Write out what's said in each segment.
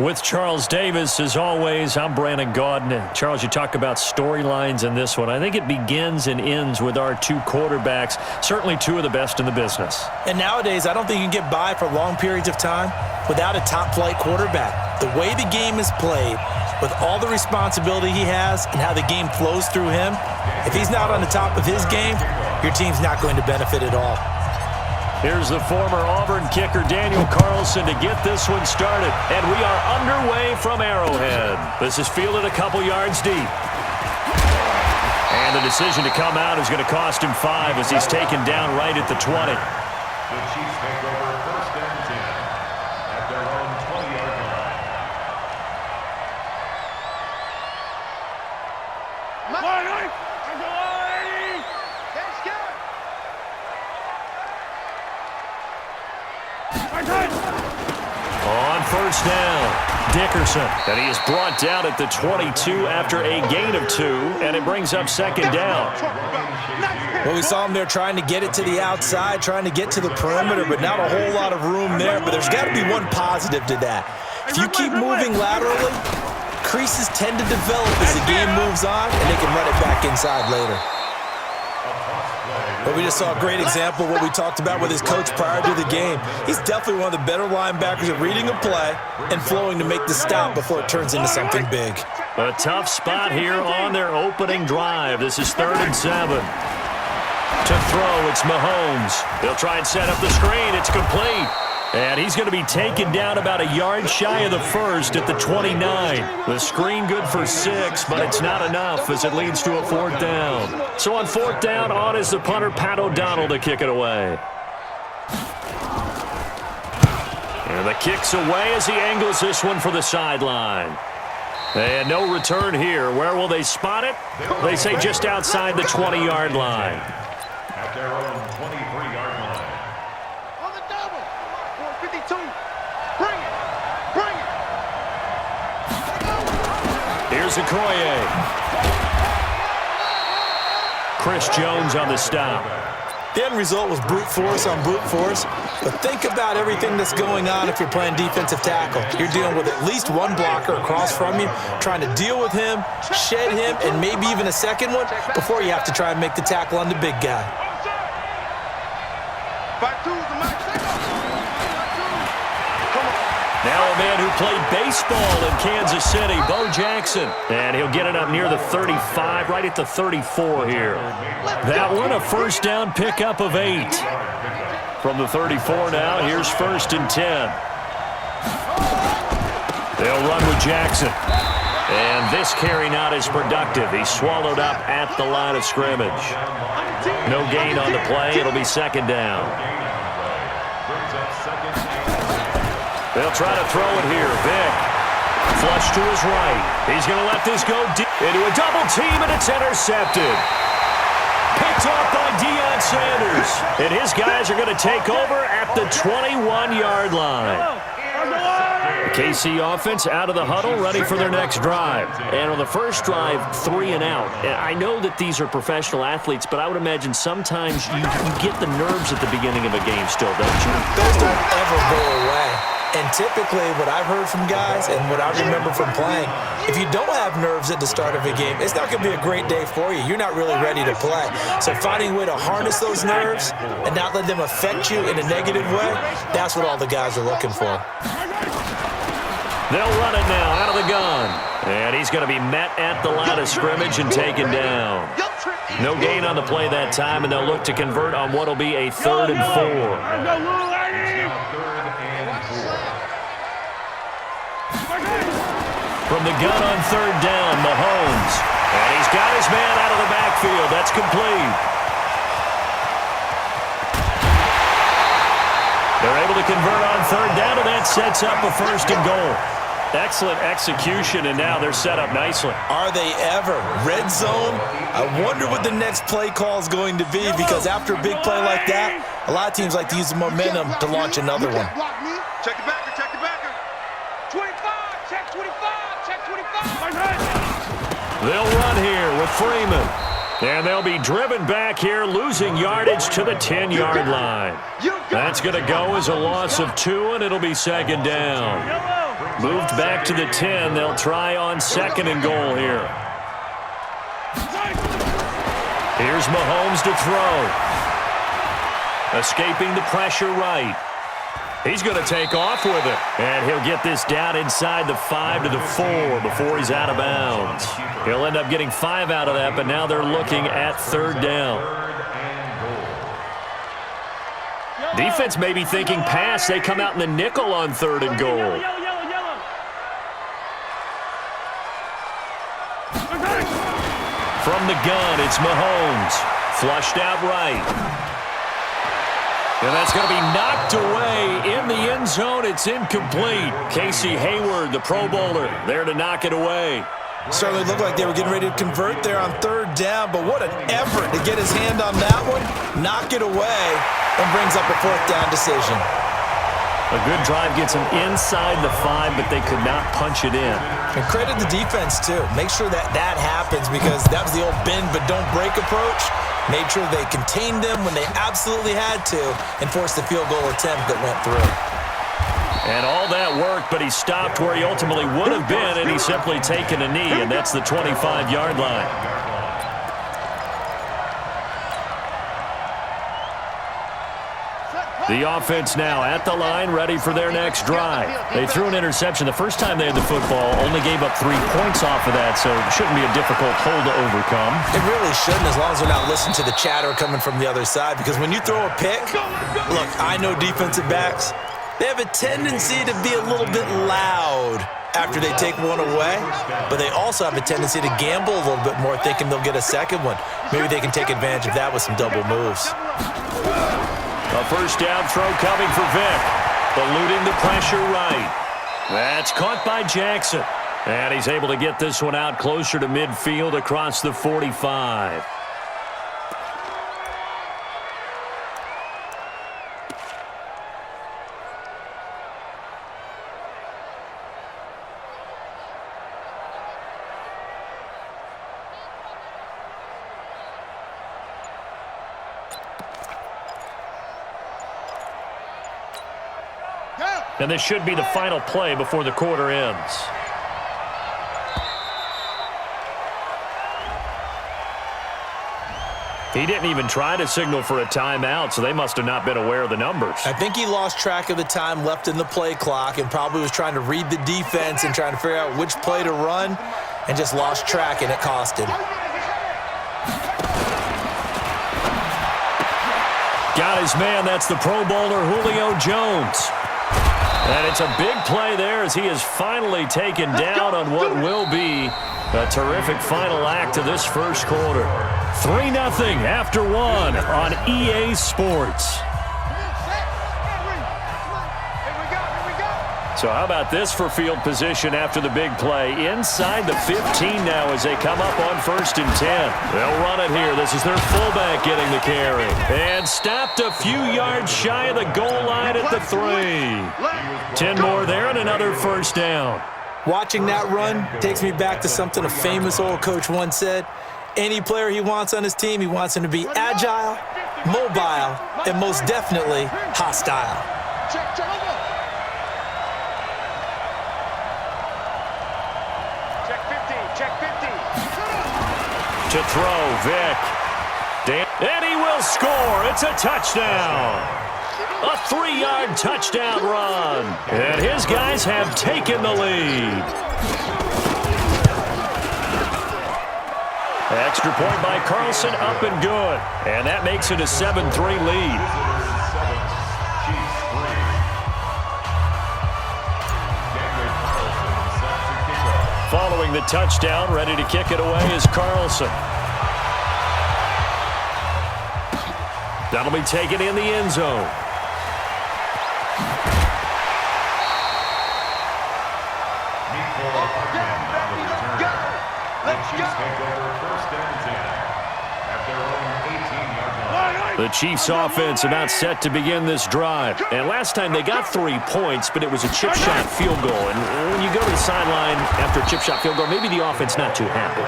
With Charles Davis, as always, I'm Brandon Gaudin. Charles, you talk about storylines in this one. I think it begins and ends with our two quarterbacks, certainly two of the best in the business. And nowadays, I don't think you can get by for long periods of time without a top-flight quarterback. The way the game is played, with all the responsibility he has and how the game flows through him, if he's not on the top of his game, your team's not going to benefit at all. Here's the former Auburn kicker, Daniel Carlson, to get this one started. And we are underway from Arrowhead. This is fielded a couple yards deep. And the decision to come out is going to cost him 5 as he's taken down right at the 20. The Chiefs take over first and 10 at their own 20-yard line. On first down, Dickerson. And he is brought down at the 22 after a gain of 2, and it brings up second down. Well, we saw him there trying to get it to the outside, trying to get to the perimeter, but not a whole lot of room there. But there's got to be one positive to that. If you keep moving laterally, creases tend to develop as the game moves on, and they can run it back inside later. But we just saw a great example of what we talked about with his coach prior to the game. He's definitely one of the better linebackers at reading a play and flowing to make the stop before it turns into something big. A tough spot here on their opening drive. This is 3rd and 7. To throw, it's Mahomes. They'll try and set up the screen. It's complete. And he's going to be taken down about a yard shy of the first at the 29. The screen good for 6, but it's not enough as it leads to a 4th down. So on 4th down, on is the punter, Pat O'Donnell, to kick it away. And the kick's away as he angles this one for the sideline. And no return here. Where will they spot it? They say just outside the 20-yard line. At their own 23-yard line. On the double. 452. Bring it. Bring it. Here's Okoye. Chris Jones on the stop. The end result was brute force on brute force, but think about everything that's going on if you're playing defensive tackle. You're dealing with at least one blocker across from you, trying to deal with him, shed him, and maybe even a second one before you have to try and make the tackle on the big guy. Now a man who played baseball in Kansas City, Bo Jackson. And he'll get it up near the 35, right at the 34 here. That one, a first down pickup of 8. From the 34 now, here's 1st and 10. They'll run with Jackson. And this carry not as productive. He's swallowed up at the line of scrimmage. No gain on the play. It'll be 2nd down. They'll try to throw it here. Vick. Flush to his right. He's going to let this go deep into a double team, and it's intercepted. Picked off by Deion Sanders. And his guys are going to take over at the 21-yard line. The KC offense out of the huddle, ready for their next drive. And on the first drive, 3 and out. And I know that these are professional athletes, but I would imagine sometimes you get the nerves at the beginning of a game still, don't you? Those don't ever go away. And typically what I've heard from guys and what I remember from playing, if you don't have nerves at the start of a game, it's not going to be a great day for you. You're not really ready to play. So finding a way to harness those nerves and not let them affect you in a negative way, that's what all the guys are looking for. They'll run it now out of the gun. And he's going to be met at the line of scrimmage and taken down. No gain on the play that time, and they'll look to convert on what will be a 3rd and 4. From the gun on 3rd down, Mahomes. And he's got his man out of the backfield. That's complete. They're able to convert on 3rd down, and that sets up a 1st and goal. Excellent execution, and now they're set up nicely. Are they ever? Red zone? I wonder what the next play call is going to be, because after a big play like that, a lot of teams like to use the momentum to launch another one. Check the backer, check the backer. 25, check 25, check 25. They'll run here with Freeman. And they'll be driven back here, losing yardage to the 10-yard line. That's going to go as a loss of 2, and it'll be 2nd down. Moved back to the 10. They'll try on 2nd and goal here. Here's Mahomes to throw. Escaping the pressure right. He's going to take off with it. And he'll get this down inside the 5 to the 4 before he's out of bounds. He'll end up getting 5 out of that, but now they're looking at 3rd down. Defense may be thinking pass. They come out in the nickel on 3rd and goal. From the gun, it's Mahomes. Flushed out right. And that's going to be knocked away in the end zone. It's incomplete. Casey Hayward, the Pro Bowler, there to knock it away. Certainly looked like they were getting ready to convert there on 3rd down, but what an effort to get his hand on that one, knock it away, and brings up a 4th down decision. A good drive gets them inside the 5, but they could not punch it in. And credit the defense, too. Make sure that that happens because that was the old bend but don't break approach. Made sure they contained them when they absolutely had to and forced the field goal attempt that went through. And all that worked, but he stopped where he ultimately would have been, and he's simply taken a knee, and that's the 25-yard line. The offense now at the line, ready for their next drive. They threw an interception the first time they had the football, only gave up 3 points off of that, so it shouldn't be a difficult hole to overcome. It really shouldn't, as long as they're not listening to the chatter coming from the other side, because when you throw a pick, look, I know defensive backs, they have a tendency to be a little bit loud after they take one away, but they also have a tendency to gamble a little bit more, thinking they'll get a second one. Maybe they can take advantage of that with some double moves. A 1st down throw coming for Vick. Eluding the pressure right. That's caught by Jackson. And he's able to get this one out closer to midfield across the 45. And this should be the final play before the quarter ends. He didn't even try to signal for a timeout, so they must have not been aware of the numbers. I think he lost track of the time left in the play clock and probably was trying to read the defense and trying to figure out which play to run and just lost track, and it cost him. Got his man. That's the Pro Bowler, Julio Jones. And it's a big play there as he is finally taken down on what will be a terrific final act of this first quarter. 3-0 after 1 on EA Sports. So how about this for field position after the big play? Inside the 15 now as they come up on 1st and 10. They'll run it here. This is their fullback getting the carry. And stopped a few yards shy of the goal line at the 3. 10 more there and another 1st down. Watching that run takes me back to something a famous old coach once said. Any player he wants on his team, he wants him to be agile, mobile, and most definitely hostile. To throw, Vick. And he will score. It's a touchdown. A 3-yard touchdown run. And his guys have taken the lead. Extra point by Carlson, up and good. And that makes it a 7-3 lead. Following the touchdown, ready to kick it away is Carlson. That'll be taken in the end zone. The Chiefs offense about set to begin this drive. And last time they got 3 points, but it was a chip shot field goal. And when you go to the sideline after a chip shot field goal, maybe the offense not too happy.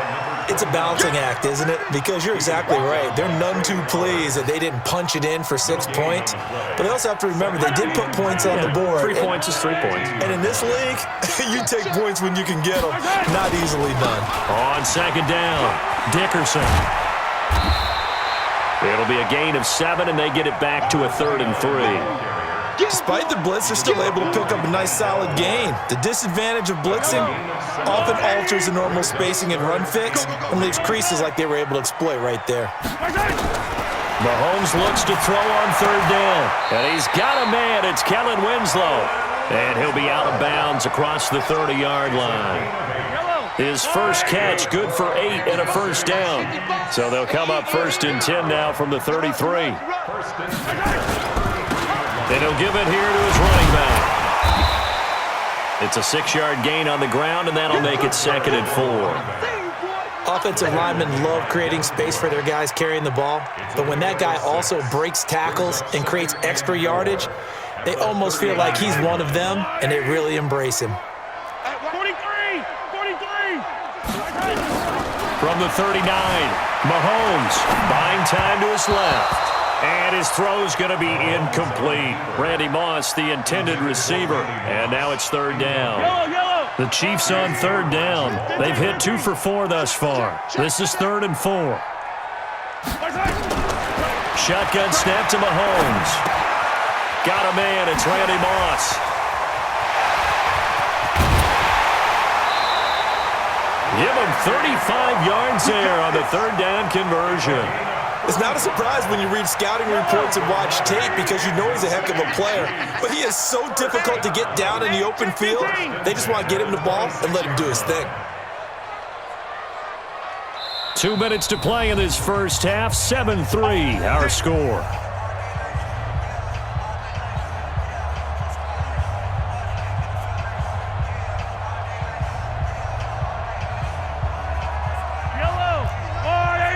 It's a balancing act, isn't it? Because you're exactly right. They're none too pleased that they didn't punch it in for 6 points. But they also have to remember they did put points on the board. 3 points is 3 points. And in this league, you take points when you can get them. Not easily done. On second down, Dickerson. It'll be a gain of 7, and they get it back to a 3rd and 3. Despite the blitz, they're still able to pick up a nice solid gain. The disadvantage of blitzing often alters the normal spacing and run fix and leaves creases like they were able to exploit right there. Mahomes looks to throw on 3rd down, and he's got a man. It's Kellen Winslow, and he'll be out of bounds across the 30-yard line. His first catch, good for 8 and a 1st down. So they'll come up 1st and 10 now from the 33. And he'll give it here to his running back. It's a 6-yard gain on the ground, and that'll make it 2nd and 4. Offensive linemen love creating space for their guys carrying the ball, but when that guy also breaks tackles and creates extra yardage, they almost feel like he's one of them, and they really embrace him. 43! From the 39, Mahomes buying time to his left. And his throw's going to be incomplete. Randy Moss, the intended receiver. And now it's 3rd down. The Chiefs on 3rd down. They've hit 2 for 4 thus far. This is 3rd and 4. Shotgun snap to Mahomes. Got a man. It's Randy Moss. Give him 35 yards there on the 3rd down conversion. It's not a surprise when you read scouting reports and watch tape because you know he's a heck of a player. But he is so difficult to get down in the open field. They just want to get him the ball and let him do his thing. 2 minutes to play in this first half. 7-3 our score.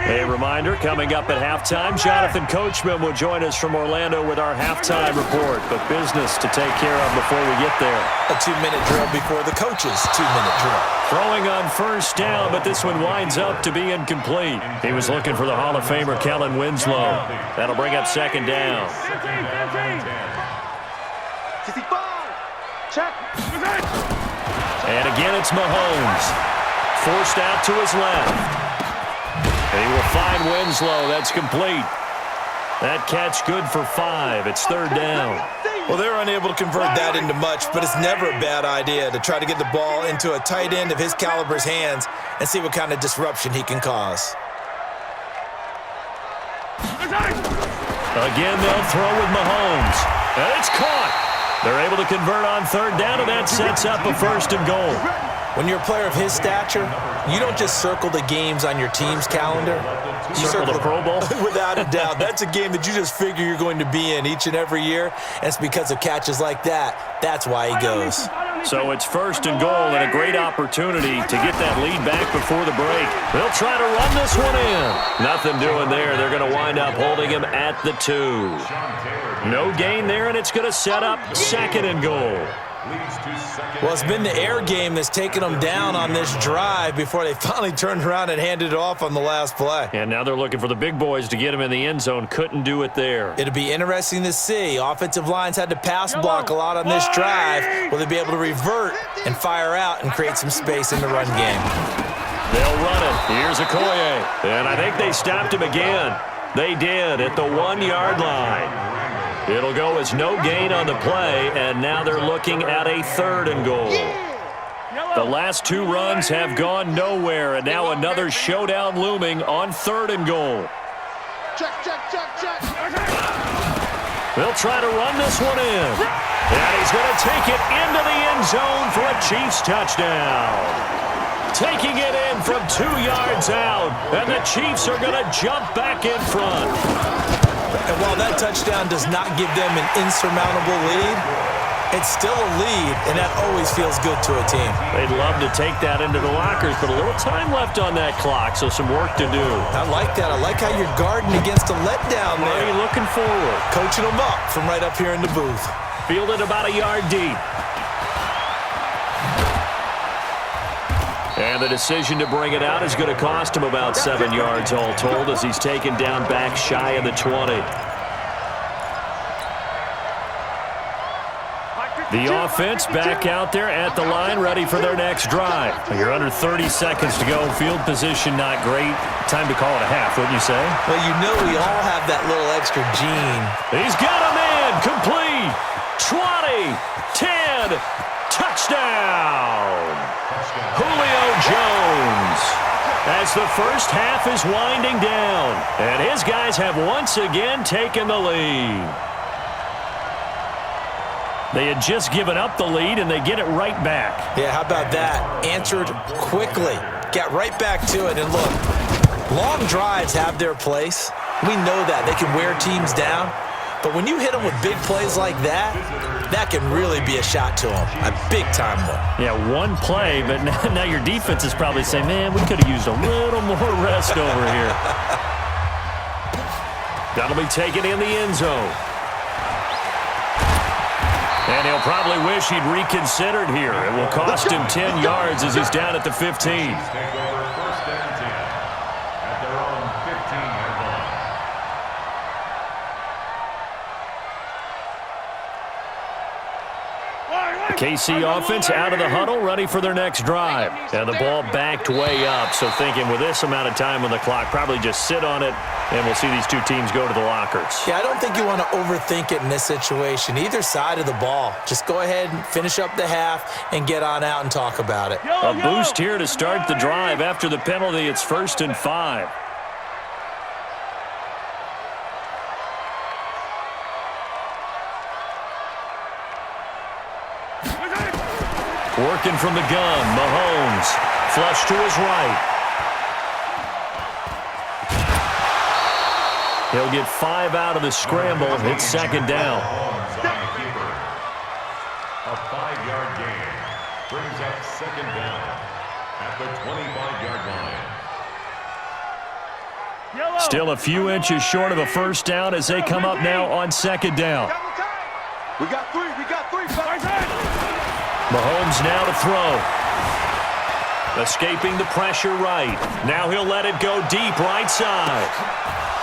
A reminder, coming up at halftime, Jonathan Coachman will join us from Orlando with our halftime report, but business to take care of before we get there. A 2-minute drill before the coach's 2-minute drill. Throwing on 1st down, but this one winds up to be incomplete. He was looking for the Hall of Famer, Kellen Winslow. That'll bring up 2nd down. And again, it's Mahomes. Forced out to his left. And he will find Winslow. That's complete. That catch good for 5. It's 3rd down. Well, they're unable to convert that into much, but it's never a bad idea to try to get the ball into a tight end of his caliber's hands and see what kind of disruption he can cause. Again, they'll throw with Mahomes. And it's caught. They're able to convert on 3rd down, and that sets up a 1st and goal. When you're a player of his stature, you don't just circle the games on your team's calendar. You circle the Pro Bowl? Without a doubt. That's a game that you just figure you're going to be in each and every year. And it's because of catches like that. That's why he goes. So it's 1st and goal and a great opportunity to get that lead back before the break. They'll try to run this one in. Nothing doing there. They're going to wind up holding him at the 2. No gain there, and it's going to set up 2nd and goal. Well, it's been the air game that's taken them down on this drive before they finally turned around and handed it off on the last play. And now they're looking for the big boys to get him in the end zone. Couldn't do it there. It'll be interesting to see. Offensive lines had to pass block a lot on this drive. Will they be able to revert and fire out and create some space in the run game? They'll run it. Here's Okoye. And I think they stopped him again. They did at the 1-yard line. It'll go as no gain on the play, and now they're looking at a 3rd and goal. The last 2 runs have gone nowhere, and now another showdown looming on 3rd and goal. Check. They'll try to run this one in. And he's going to take it into the end zone for a Chiefs touchdown. Taking it in from 2 yards out, and the Chiefs are going to jump back in front. And while that touchdown does not give them an insurmountable lead, it's still a lead, and that always feels good to a team. They'd love to take that into the lockers, but a little time left on that clock, so some work to do. I like that. I like how you're guarding against a letdown there. Are you looking forward? Coaching them up from right up here in the booth. Fielded about a yard deep. And the decision to bring it out is going to cost him about 7 yards all told as he's taken down back shy of the 20. The offense back out there at the line, ready for their next drive. You're under 30 seconds to go. Field position not great. Time to call it a half, wouldn't you say? Well, you know we all have that little extra gene. He's got a man. Complete. 20. 10. Touchdown. Julio Jones. As the first half is winding down. And his guys have once again taken the lead. They had just given up the lead, and they get it right back. Yeah, how about that? Answered quickly. Got right back to it. And look, long drives have their place. We know that. They can wear teams down. But when you hit them with big plays like that, that can really be a shot to them. A big-time one. Yeah, one play, but now your defense is probably saying, man, we could have used a little more rest over here. That'll be taken in the end zone. And he'll probably wish he'd reconsidered here. It will cost him 10 yards as he's down at the 15. Take over first and 10 at their own 15-yard line. KC offense out of the huddle, ready for their next drive. And the ball backed way up, so thinking with this amount of time on the clock, probably just sit on it, and we'll see these two teams go to the lockers. Yeah, I don't think you want to overthink it in this situation. Either side of the ball. Just go ahead and finish up the half and get on out and talk about it. A boost here to start the drive. After the penalty, it's 1st and 5. Working from the gun, Mahomes. Flush to his right. He'll get 5 out of the scramble. It's 2nd down. A 5-yard gain brings up 2nd down at the 25-yard line. Still a few inches short of a first down as they come up now on 2nd down. We got three. Mahomes now to throw. Escaping the pressure right. Now he'll let it go deep right side.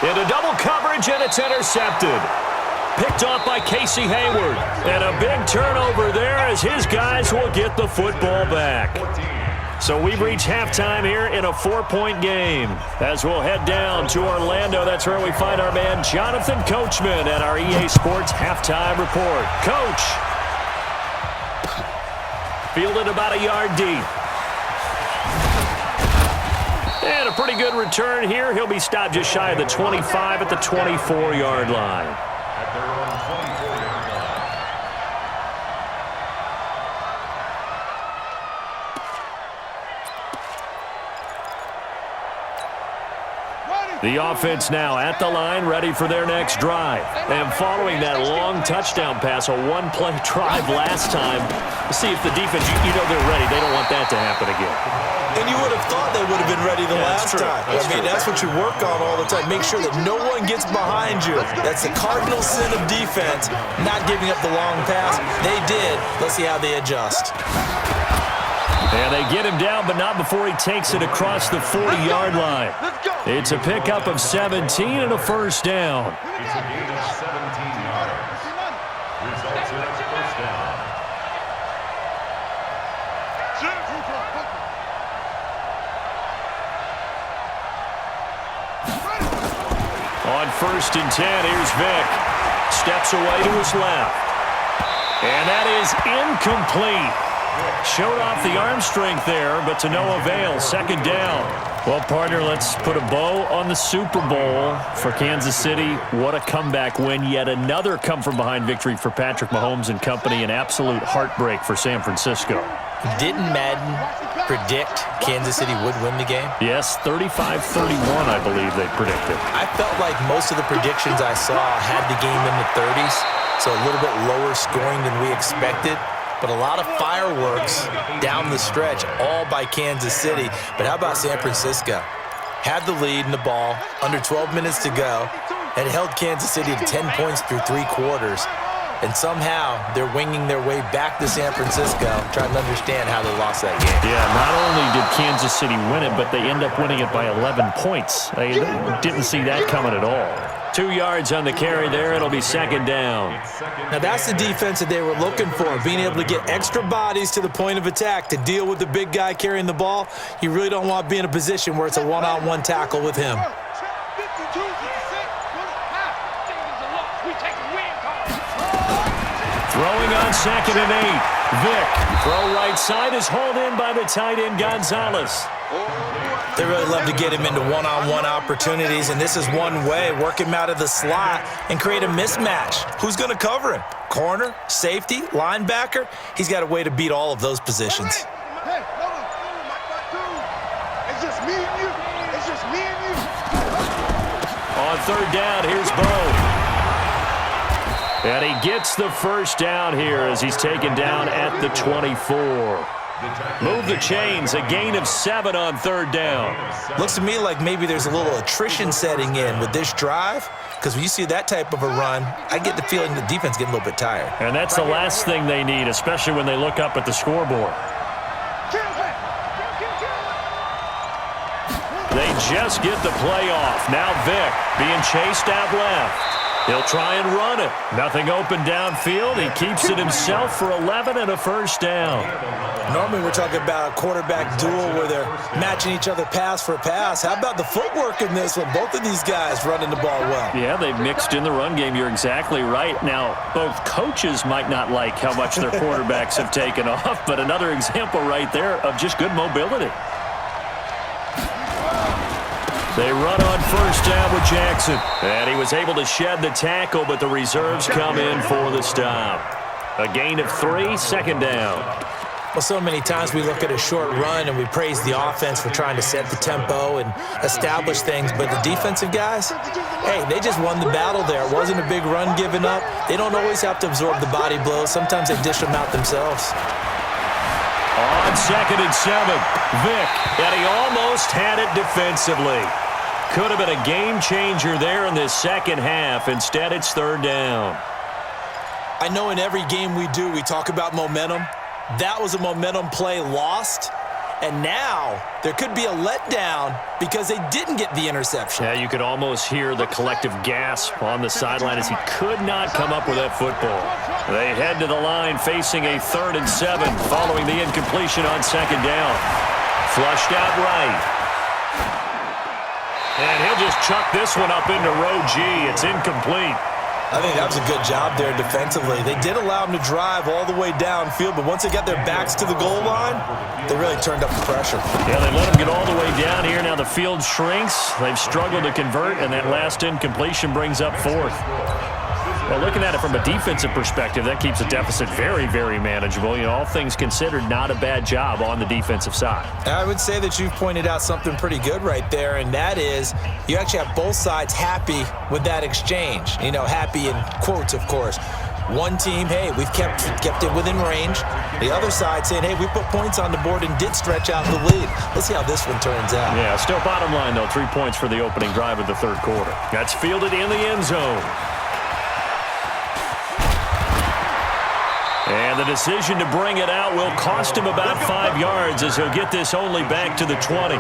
Into double coverage, and it's intercepted. Picked off by Casey Hayward. And a big turnover there as his guys will get the football back. So we've reached halftime here in a 4-point game. As we'll head down to Orlando, that's where we find our man Jonathan Coachman at our EA Sports Halftime Report. Coach. Fielded about a yard deep. And a pretty good return here. He'll be stopped just shy of the 25 at the 24-yard line. At their own 24-yard line. The offense now at the line, ready for their next drive. And following that long touchdown pass, a one-play drive last time, see if the defense, you know they're ready. They don't want that to happen again. And you would have thought they would have been ready the last time. That's what you work on all the time. Make sure that no one gets behind you. That's the cardinal sin of defense, not giving up the long pass. They did. Let's see how they adjust. And they get him down, but not before he takes it across the 40-yard line. It's a pickup of 17 and a first down. It's a gain of 17 yards. Results in a first down. On 1st and 10, here's Vick. Steps away to his left. And that is incomplete. Showed off the arm strength there, but to no avail. 2nd down. Well, partner, let's put a bow on the Super Bowl for Kansas City. What a comeback win. Yet another come-from-behind victory for Patrick Mahomes and company. An absolute heartbreak for San Francisco. Didn't Madden predict Kansas City would win the game? Yes, 35-31, I believe they predicted. I felt like most of the predictions I saw had the game in the 30s, so a little bit lower scoring than we expected. But a lot of fireworks down the stretch, all by Kansas City. But how about San Francisco? Had the lead in the ball, under 12 minutes to go, and held Kansas City to 10 points through 3 quarters. and somehow they're winging their way back to San Francisco, trying to understand how they lost that game. Yeah, not only did Kansas City win it, but they end up winning it by 11 points. They didn't see that coming at all. 2 yards on the carry there. It'll be second down. Now, that's the defense that they were looking for, being able to get extra bodies to the point of attack to deal with the big guy carrying the ball. You really don't want to be in a position where it's a one-on-one tackle with him. Throwing on 2nd and 8. Vick, throw right side is hauled in by the tight end Gonzalez. They really love to get him into one-on-one opportunities, and this is one way, work him out of the slot and create a mismatch. Who's going to cover him? Corner, safety, linebacker? He's got a way to beat all of those positions. Hey, hold on. It's just me and you. It's just me and you. On 3rd down, here's Bo. And he gets the first down here as he's taken down at the 24. Move the chains, a gain of 7 on 3rd down. Looks to me like maybe there's a little attrition setting in with this drive, because when you see that type of a run, I get the feeling the defense getting a little bit tired. And that's the last thing they need, especially when they look up at the scoreboard. They just get the play off. Now Vick being chased out left. He'll try and run it. Nothing open downfield. He keeps it himself for 11 and a first down. Normally we're talking about a quarterback duel where they're matching each other pass for pass. How about the footwork in this one? Both of these guys running the ball well. Yeah, they've mixed in the run game. You're exactly right. Now, both coaches might not like how much their quarterbacks have taken off, but another example right there of just good mobility. They run on first down with Jackson. And he was able to shed the tackle, but the reserves come in for the stop. A gain of 3, second down. Well, so many times we look at a short run and we praise the offense for trying to set the tempo and establish things, but the defensive guys, hey, they just won the battle there. It wasn't a big run given up. They don't always have to absorb the body blows. Sometimes they dish them out themselves. On 2nd and 7, Vick, and he almost had it defensively. Could have been a game changer there in this second half. Instead, it's 3rd down. I know in every game we do, we talk about momentum. That was a momentum play lost. And now there could be a letdown because they didn't get the interception. Yeah, you could almost hear the collective gasp on the sideline as he could not come up with that football. They head to the line facing a 3rd and 7 following the incompletion on 2nd down. Flushed out right. And he'll just chuck this one up into row G. It's incomplete. I think that was a good job there defensively. They did allow them to drive all the way downfield, but once they got their backs to the goal line, they really turned up the pressure. Yeah, they let them get all the way down here. Now the field shrinks. They've struggled to convert, and that last incompletion brings up 4th. Well, looking at it from a defensive perspective, that keeps the deficit very, very manageable. You know, all things considered, not a bad job on the defensive side. I would say that you've pointed out something pretty good right there, and that is you actually have both sides happy with that exchange. You know, happy in quotes, of course. One team, hey, we've kept it within range. The other side saying, hey, we put points on the board and did stretch out the lead. Let's see how this one turns out. Yeah, still bottom line, though, 3 points for the opening drive of the 3rd quarter. That's fielded in the end zone. And the decision to bring it out will cost him about 5 yards as he'll get this only back to the 20.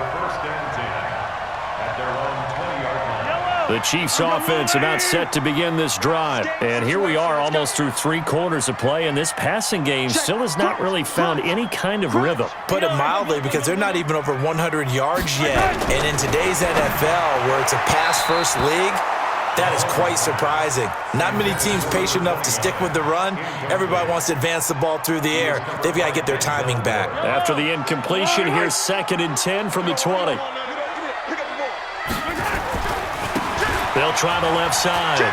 The Chiefs offense about set to begin this drive. And here we are almost through 3 quarters of play, and this passing game still has not really found any kind of rhythm. Put it mildly, because they're not even over 100 yards yet. And in today's NFL, where it's a pass-first league, that is quite surprising. Not many teams patient enough to stick with the run. Everybody wants to advance the ball through the air. They've got to get their timing back. After the incompletion, here's 2nd and 10 from the 20. They'll try the left side.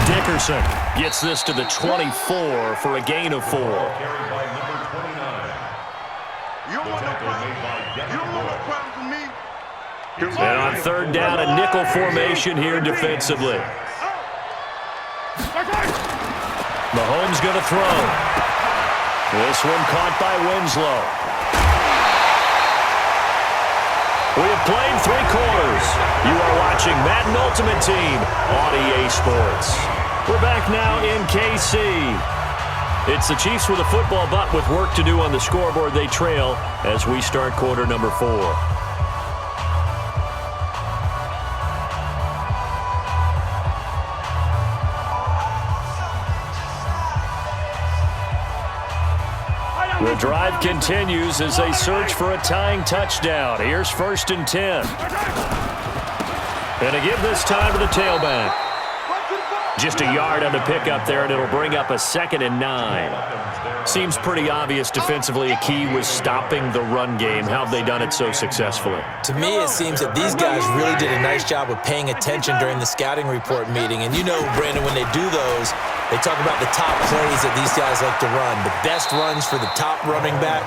Dickerson gets this to the 24 for a gain of 4. You don't want no problem. You don't want no problem for me. And on 3rd down, a nickel formation here defensively. Mahomes going to throw. This one caught by Winslow. We have played 3 quarters. You are watching Madden Ultimate Team on EA Sports. We're back now in KC. It's the Chiefs with a football, but with work to do on the scoreboard. They trail as we start quarter number 4. The drive continues as they search for a tying touchdown. Here's 1st and 10. And to give this time to the tailback. Just a yard on the pickup there, and it'll bring up a 2nd and 9. Seems pretty obvious defensively a key was stopping the run game. How have they done it so successfully? To me, it seems that these guys really did a nice job of paying attention during the scouting report meeting. And you know, Brandon, when they do those, they talk about the top plays that these guys like to run. The best runs for the top running back,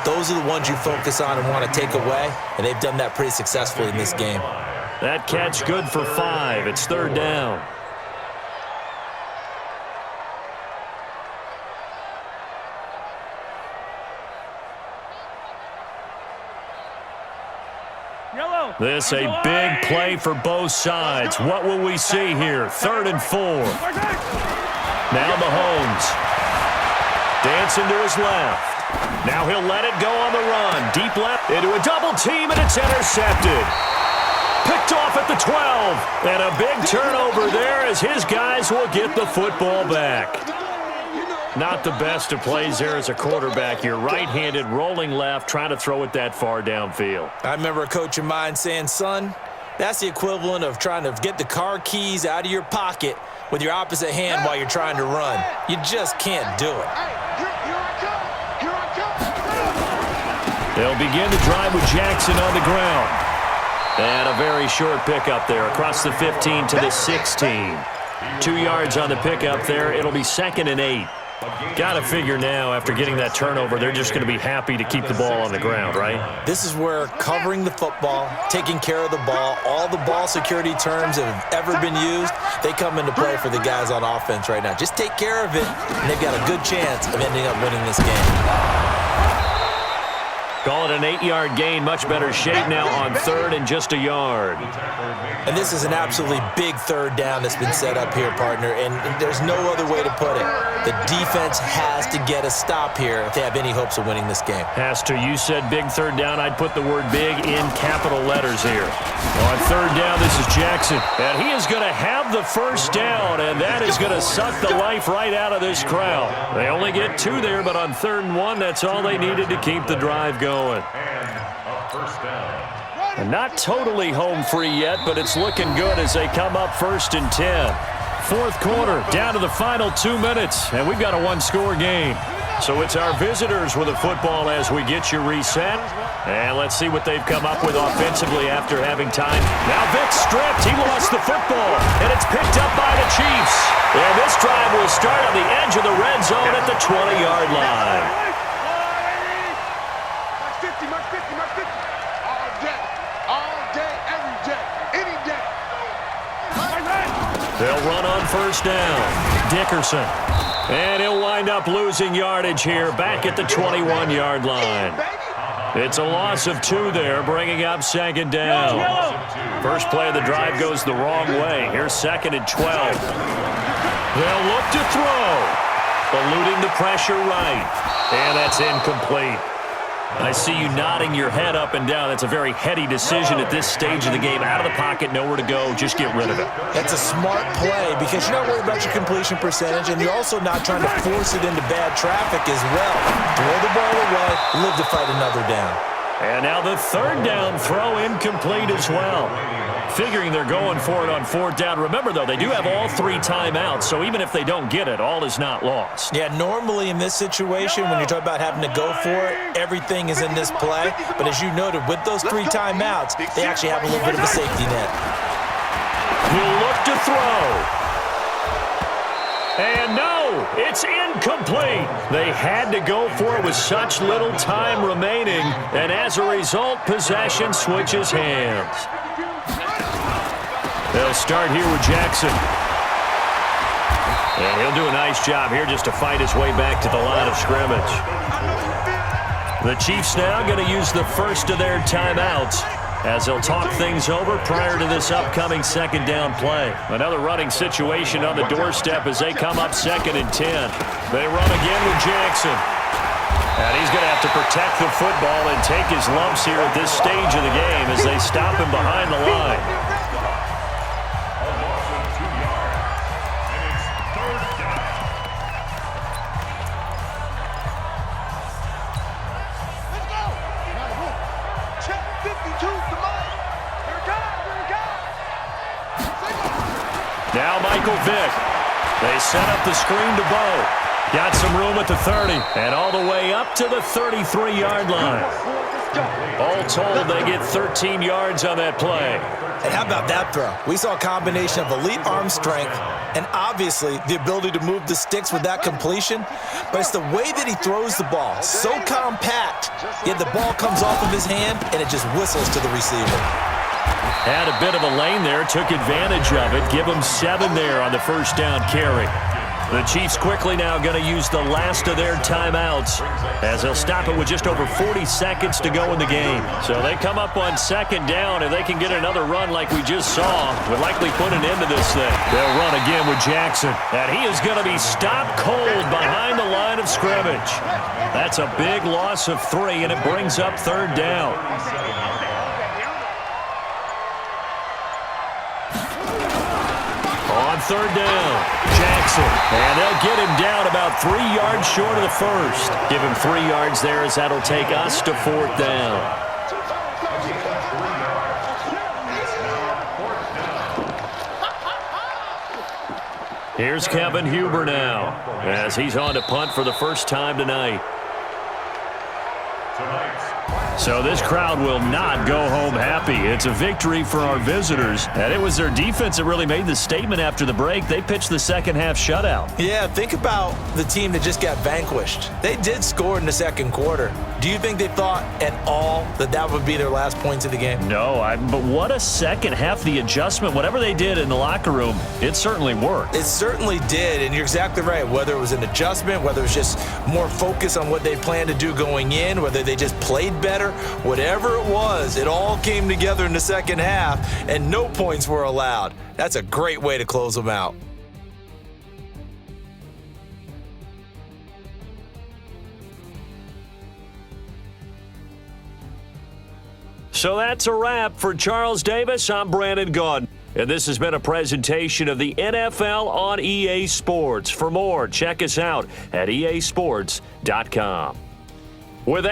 those are the ones you focus on and want to take away. And they've done that pretty successfully in this game. That catch good for 5. It's 3rd down. This a big play for both sides. What will we see here? 3rd and 4. Now Mahomes. Dancing to his left. Now he'll let it go on the run. Deep left into a double team, and it's intercepted. Picked off at the 12. And a big turnover there as his guys will get the football back. Not the best of plays there as a quarterback. You're right-handed, rolling left, trying to throw it that far downfield. I remember a coach of mine saying, son, that's the equivalent of trying to get the car keys out of your pocket with your opposite hand while you're trying to run. You just can't do it. They'll begin to drive with Jackson on the ground. And a very short pickup there across the 15 to the 16. 2 yards on the pickup there. It'll be 2nd and 8. Got to figure now, after getting that turnover, they're just going to be happy to keep the ball on the ground, right? This is where covering the football, taking care of the ball, all the ball security terms that have ever been used, they come into play for the guys on offense right now. Just take care of it, and they've got a good chance of ending up winning this game. Call it an 8-yard gain. Much better shape now on 3rd and just a yard. And this is an absolutely big 3rd down that's been set up here, partner, and there's no other way to put it. The defense has to get a stop here if they have any hopes of winning this game. Has to. You said big 3rd down. I'd put the word big in capital letters here. On 3rd down, this is Jackson. And he is going to have the 1st down, and that is going to suck the life right out of this crowd. They only get 2 there, but on 3rd and 1, that's all they needed to keep the drive going. And a 1st down. And not totally home free yet, but it's looking good as they come up 1st and 10. 4th quarter, down to the final 2 minutes, and we've got a 1-score game. So it's our visitors with a football as we get you reset. And let's see what they've come up with offensively after having time. Now Vic stripped. He lost the football, and it's picked up by the Chiefs. And this drive will start on the edge of the red zone at the 20-yard line. They'll run on 1st down. Dickerson. And he'll wind up losing yardage here back at the 21-yard line. It's a loss of 2 there, bringing up 2nd down. First play of the drive goes the wrong way. Here's 2nd and 12. They'll look to throw. Eluding the pressure right. And that's incomplete. I see you nodding your head up and down. That's a very heady decision at this stage of the game. Out of the pocket, nowhere to go. Just get rid of it. That's a smart play because you're not worried about your completion percentage, and you're also not trying to force it into bad traffic as well. Throw the ball away, live to fight another down. And now the 3rd down throw incomplete as well. Figuring they're going for it on 4th down. Remember, though, they do have all 3 timeouts, so even if they don't get it, all is not lost. Yeah, normally in this situation, when you're talking about having to go for it, everything is in this play. But as you noted, with those 3 timeouts, they actually have a little bit of a safety net. He'll look to throw. And no, it's incomplete. They had to go for it with such little time remaining, and as a result, possession switches hands. They'll start here with Jackson. And he'll do a nice job here just to fight his way back to the line of scrimmage. The Chiefs now going to use the first of their timeouts. as they'll talk things over prior to this upcoming second down play. Another running situation on the doorstep as they come up 2nd and 10. They run again with Jackson. And he's going to have to protect the football and take his lumps here at this stage of the game as they stop him behind the line. Now Michael Vick. They set up the screen to Bo. Got some room at the 30 and all the way up to the 33-yard line. All told, they get 13 yards on that play. And how about that throw? We saw a combination of elite arm strength and obviously the ability to move the sticks with that completion. But it's the way that he throws the ball. So compact, yet the ball comes off of his hand and it just whistles to the receiver. Had a bit of a lane there, took advantage of it. Give them 7 there on the first down carry. The Chiefs quickly now going to use the last of their timeouts as they'll stop it with just over 40 seconds to go in the game. So they come up on 2nd down, and they can get another run like we just saw. Would likely put an end to this thing. They'll run again with Jackson, and he is going to be stopped cold behind the line of scrimmage. That's a big loss of 3, and it brings up 3rd down. On 3rd down, Jackson, and they'll get him down about 3 yards short of the first. Give him 3 yards there as that'll take us to 4th down. Here's Kevin Huber now as he's on to punt for the first time tonight. So this crowd will not go home happy. It's a victory for our visitors. And it was their defense that really made the statement after the break. They pitched the second half shutout. Yeah, think about the team that just got vanquished. They did score in the 2nd quarter. Do you think they thought at all that that would be their last points of the game? No, but what a second half. The adjustment, whatever they did in the locker room, it certainly worked. It certainly did, and you're exactly right. Whether it was an adjustment, whether it was just more focus on what they planned to do going in, whether they just played better, whatever it was, it all came together in the second half, and no points were allowed. That's a great way to close them out. So that's a wrap for Charles Davis. I'm Brandon Gaudin, and this has been a presentation of the NFL on EA Sports. For more, check us out at easports.com. With that